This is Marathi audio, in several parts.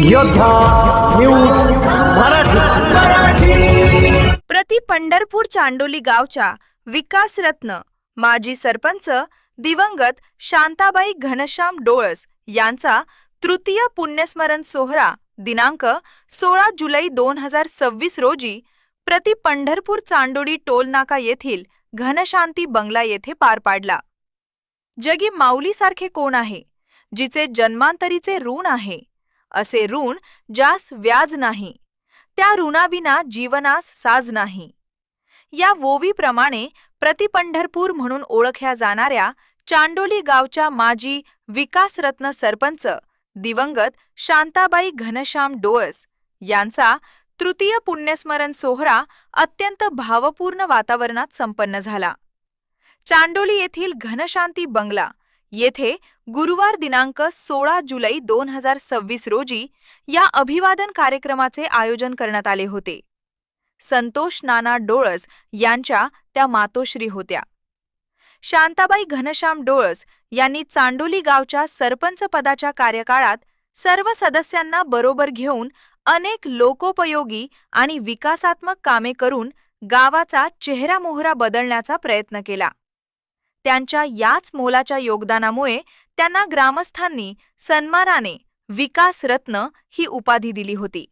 योद्धा न्यूज मराठी। प्रति पंढरपूर चांडोली गावच्या विकासरत्न माजी सरपंच दिवंगत शांताबाई घनश्याम डोळस यांचा तृतीय पुण्यस्मरण सोहळा दिनांक 16 जुलै 2026 रोजी प्रति पंढरपूर चांडोली टोलनाका येथील घनशांती बंगला येथे पार पाडला। जगी माऊलीसारखे कोण आहे, जिचे जन्मांतरीचे ऋण आहे, असे ऋण ज्यास व्याज नाही, त्या ऋणाविना जीवनास साज नाही। या वोवीप्रमाणे प्रति पंढरपूर म्हणून ओळखल्या जाणाऱ्या चांडोली गावच्या माजी विकासरत्न सरपंच दिवंगत शांताबाई घनश्याम डोळस यांचा तृतीय पुण्यस्मरण सोहळा अत्यंत भावपूर्ण वातावरणात संपन्न झाला। चांडोली येथील घनशांती बंगला येथे गुरुवार दिनांक 16 जुलै 2026 रोजी या अभिवादन कार्यक्रमाचे आयोजन करण्यात आले होते। संतोष नाना डोळस यांच्या त्या मातोश्री होत्या। शांताबाई घनश्याम डोळस यांनी चांडोली गावच्या सरपंच पदाच्या कार्यकाळात सर्व सदस्यांना बरोबर घेऊन अनेक लोकोपयोगी आणि विकासात्मक कामे करून गावाचा चेहरामोहरा बदलण्याचा प्रयत्न केला। त्यांच्या याच मोलाच्या योगदानामुळे त्यांना ग्रामस्थांनी सन्मानाने विकास रत्न ही उपाधी दिली होती।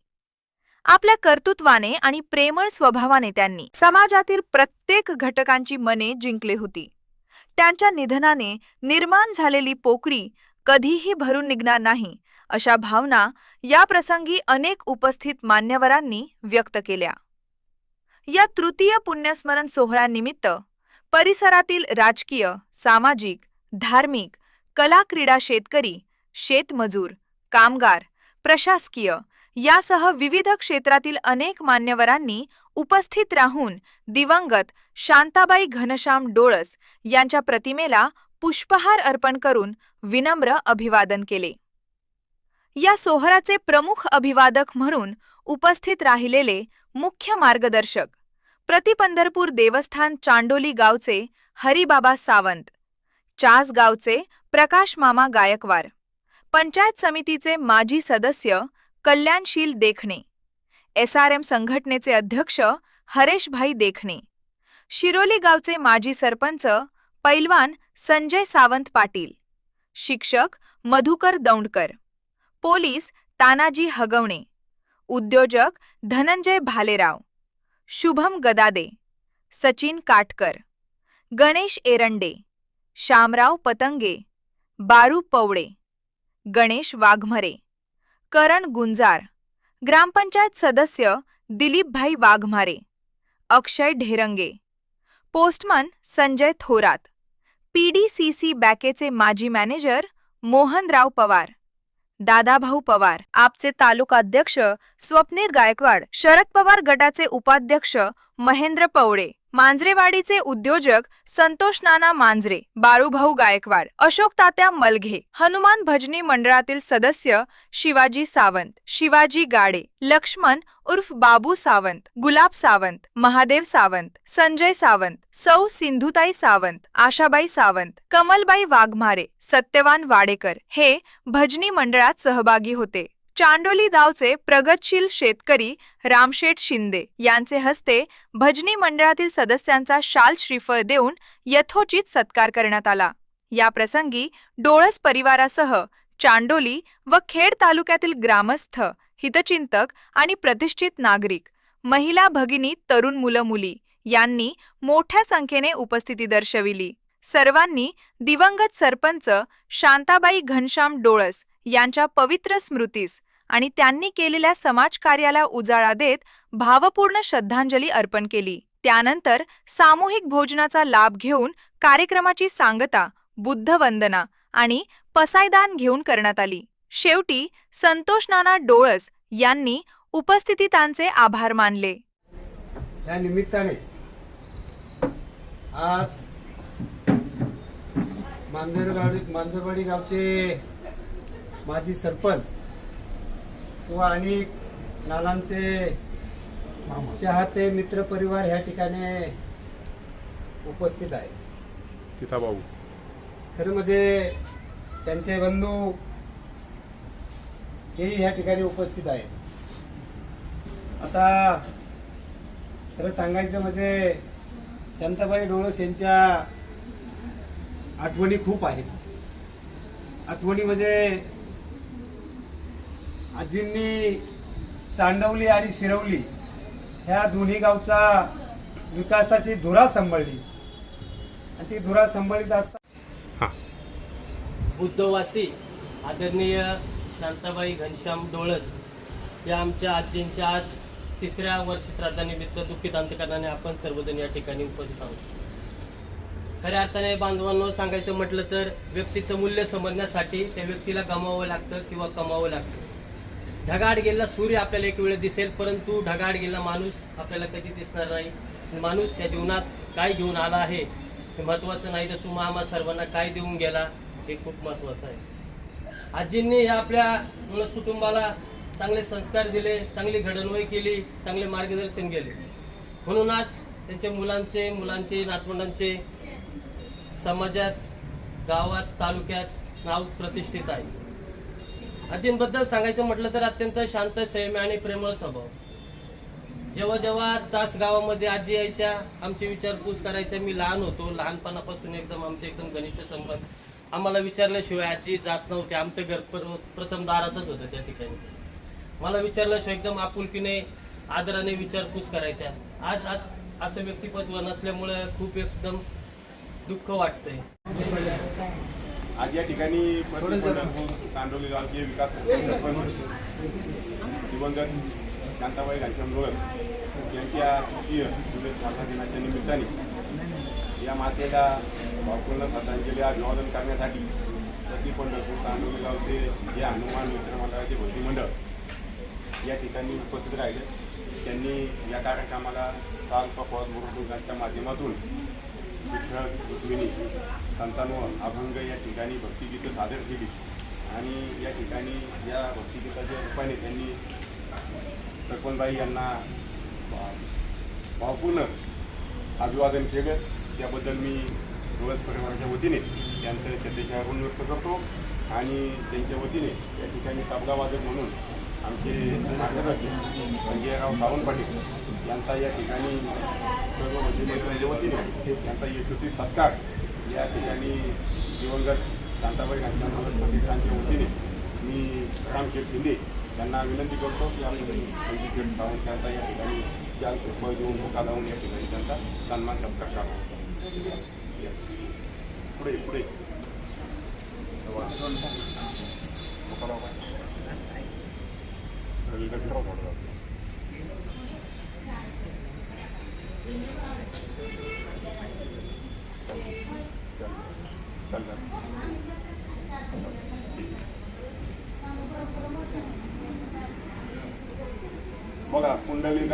आपल्या कर्तृत्वाने आणि प्रेमळ स्वभावाने त्यांनी समाजातील प्रत्येक घटकांची मने जिंकली होती। त्यांच्या निधनाने निर्माण झालेली पोकळी कधीही भरून निघणार नाही, अशा भावना या प्रसंगी अनेक उपस्थित मान्यवरांनी व्यक्त केल्या। या तृतीय पुण्यस्मरण सोहळ्यानिमित्त परिसरातील राजकीय, सामाजिक, धार्मिक, कला, क्रीडा, शेतकरी, शेतमजूर, कामगार, प्रशासकीय यासह विविध क्षेत्रातील अनेक मान्यवरांनी उपस्थित राहून दिवंगत शांताबाई घनश्याम डोळस यांच्या प्रतिमेला पुष्पहार अर्पण करून विनम्र अभिवादन केले। या सोहळ्याचे प्रमुख अभिवादक म्हणून उपस्थित राहिलेले मुख्य मार्गदर्शक प्रति पंढरपूर देवस्थान चांडोली गावचे हरिबाबा सावंत, चास गावचे प्रकाश मामा गायकवार, पंचायत समितीचे माजी सदस्य कल्याणशील देखणे, SRM संघटनेचे अध्यक्ष हरेशभाई देखणे, शिरोली गावचे माजी सरपंच पैलवान संजय सावंत पाटील, शिक्षक मधुकर दौंडकर, पोलीस तानाजी हगवणे, उद्योजक धनंजय भालेराव, शुभम गदादे, सचिन काटकर, गणेश एरंडे, शामराव पतंगे, बारू पवळे, गणेश वाघमरे, करण गुंजार, ग्रामपंचायत सदस्य दिलीपभाई वाघमारे, अक्षय ढेरंगे, पोस्टमन संजय थोरात, PDCC बँकेचे माजी मॅनेजर मोहनराव पवार, दादाभाऊ पवार, आपचे तालुकाध्यक्ष स्वप्नील गायकवाड, शरद पवार गटाचे उपाध्यक्ष महेंद्र पवळे, मांजरेवाडीचे उद्योजक संतोष नाना मांजरे, बाळूभाऊ गायकवाड, अशोक तात्या मलघे, हनुमान भजनी मंडळातील सदस्य शिवाजी सावंत, शिवाजी गाडे, लक्ष्मण उर्फ बाबू सावंत, गुलाब सावंत, महादेव सावंत, संजय सावंत, सौ सिंधुताई सावंत, आशाबाई सावंत, कमलबाई वाघमारे, सत्यवान वाडेकर हे भजनी मंडळात सहभागी होते। चांडोली गावचे प्रगतशील शेतकरी रामशेठ शिंदे यांचे हस्ते भजनी मंडळातील सदस्यांचा शाल श्रीफळ देऊन यथोचित सत्कार करण्यात आला। या प्रसंगी डोळस परिवारासह चांडोली व खेड तालुक्यातील ग्रामस्थ, हितचिंतक आणि प्रतिष्ठित नागरिक, महिला भगिनी, तरुण मुलं मुली यांनी मोठ्या संख्येने उपस्थिती दर्शविली। सर्वांनी दिवंगत सरपंच शांताबाई घनश्याम डोळस यांच्या पवित्र स्मृतीस आणि त्यांनी केलेल्या समाजकार्याला उजाळा देत भावपूर्ण श्रद्धांजली अर्पण केली। त्यानंतर सामूहिक भोजनाचा लाभ घेऊन कार्यक्रमाची सांगता, बुद्धवंदना आणि पसायदान घेऊन करण्यात आली। शेवटी संतोष नाना डोळस यांनी उपस्थितांचे आभार मानले। या निमित्ताने आज मांजरवाडी गावचे माजी सरपंच व अनेक नानांचे चाहते मित्र परिवार ह्या ठिकाणी उपस्थित आहे। खरं म्हणजे त्यांचे बंधू हेही ह्या ठिकाणी उपस्थित आहेत. आता खरं सांगायचं म्हणजे शांताबाई डोळस यांच्या आठवणी खूप आहेत. आठवणी म्हणजे आजींनी चांडवली आणि शिरवली ह्या दोन्ही गावचा विकासाची धुरा सांभाळली आणि ती धुरा सांभाळीत असताना बुद्धवासी आदरणीय शांताबाई घनश्याम डोळस या आमच्या आजींच्या आज 3ऱ्या वर्षश्राद्धानिमित्त दुःखित अंतकरणाने आपण सर्वजण या ठिकाणी उपस्थित आहोत. खऱ्या अर्थाने बांधवांनो सांगायचं म्हटलं तर व्यक्तीचं मूल्य समजण्यासाठी त्या व्यक्तीला गमावं लागतं किंवा कमावं लागतं. ढगाळ गेलेला सूर्य आपल्याला एक वेळ दिसेल, परंतु ढगाळ गेलेला माणूस आपल्याला कधी दिसणार नाही. माणूस या जीवनात काय घेऊन आला आहे हे महत्त्वाचं नाही, तर तुम्हा आम्हा सर्वांना काय देऊन गेला हे खूप महत्त्वाचं आहे. आजींनी या आपल्या डोळस कुटुंबाला चांगले संस्कार दिले, चांगली घडवणूक केली, चांगले मार्गदर्शन केले. म्हणून आज त्यांच्या मुलांचे नातवंडांचे समाजात, गावात, तालुक्यात नाव प्रतिष्ठित आहे. आजींबद्दल सांगायचं म्हटलं तर अत्यंत शांत, संयमी आणि प्रेमळ स्वभाव. जेव्हा चास गावामध्ये आजी यायच्या, आमची विचारपूस करायच्या. मी लहान होतो, लहानपणापासून आमचे एकदम घनिष्ठ संबंध. आम्हाला विचारल्याशिवाय आजी जात नव्हते. आमचं घर प्रथम दारातच होतं त्या ठिकाणी. मला विचारल्याशिवाय एकदम आपुलकीने, आदराने विचारपूस करायच्या. आज असं व्यक्तिमत्व नसल्यामुळे खूप एकदम दुःख वाटतंय. आज या ठिकाणी चांडोली गावचे विकास सरपंच दिवंगत शांताबाई घनश्याम डोळस यांच्या तृतीय स्थापना दिनाच्या निमित्ताने या मातेला भावपूर्ण श्रद्धांजली अभिवादन करण्यासाठी प्रति पंढरपूर चांडोली गावचे जे हनुमान मित्रमंडळाचे भक्ती मंडळ या ठिकाणी उपस्थित राहिले. त्यांनी या कार्यक्रमाला काल पकवास मुरुडच्या माध्यमातून विठ्ठल रुक्मिणी संतांवर अभंग या ठिकाणी भक्तिगीतं सादर केली आणि या ठिकाणी या भक्तिगीताच्या रूपाने त्यांनी सरपंचबाई यांना भावपूर्ण अभिवादन केलं. त्याबद्दल मी डोळस परिवाराच्या वतीने त्यांचं श्रद्धेचे आभार व्यक्त करतो आणि त्यांच्या वतीने या ठिकाणी तबलावादक म्हणून आमचे मार्गदर्शक संजयराव सावंत पाटील यांचा या ठिकाणी सर्व मंत्रिमंडळाच्या वतीने त्यांचा यशस्वी सत्कार या ठिकाणी दिवंगत शांताबाई घनश्याम डोळस प्रतिष्ठानच्या वतीने मी रामशेठ शिंदे त्यांना विनंती करतो की आम्ही संजयशेठ सावंत यांचा या ठिकाणी चाल पुष्प देऊन धोका लावून या ठिकाणी त्यांचा सन्मान सत्कार करावा. पुढे पुढे बघा कुंडली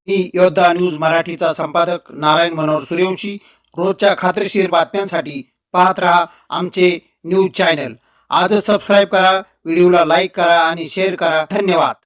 मी योद्धा न्यूज मराठीचा संपादक नारायण मनोहर सूर्यवंशी. रोजच्या खात्रीशीर बातम्यांसाठी पाहत रहा आमचे न्यूज चॅनल. आजच सबस्क्राईब करा, व्हिडिओला लाईक करा आणि शेअर करा. धन्यवाद.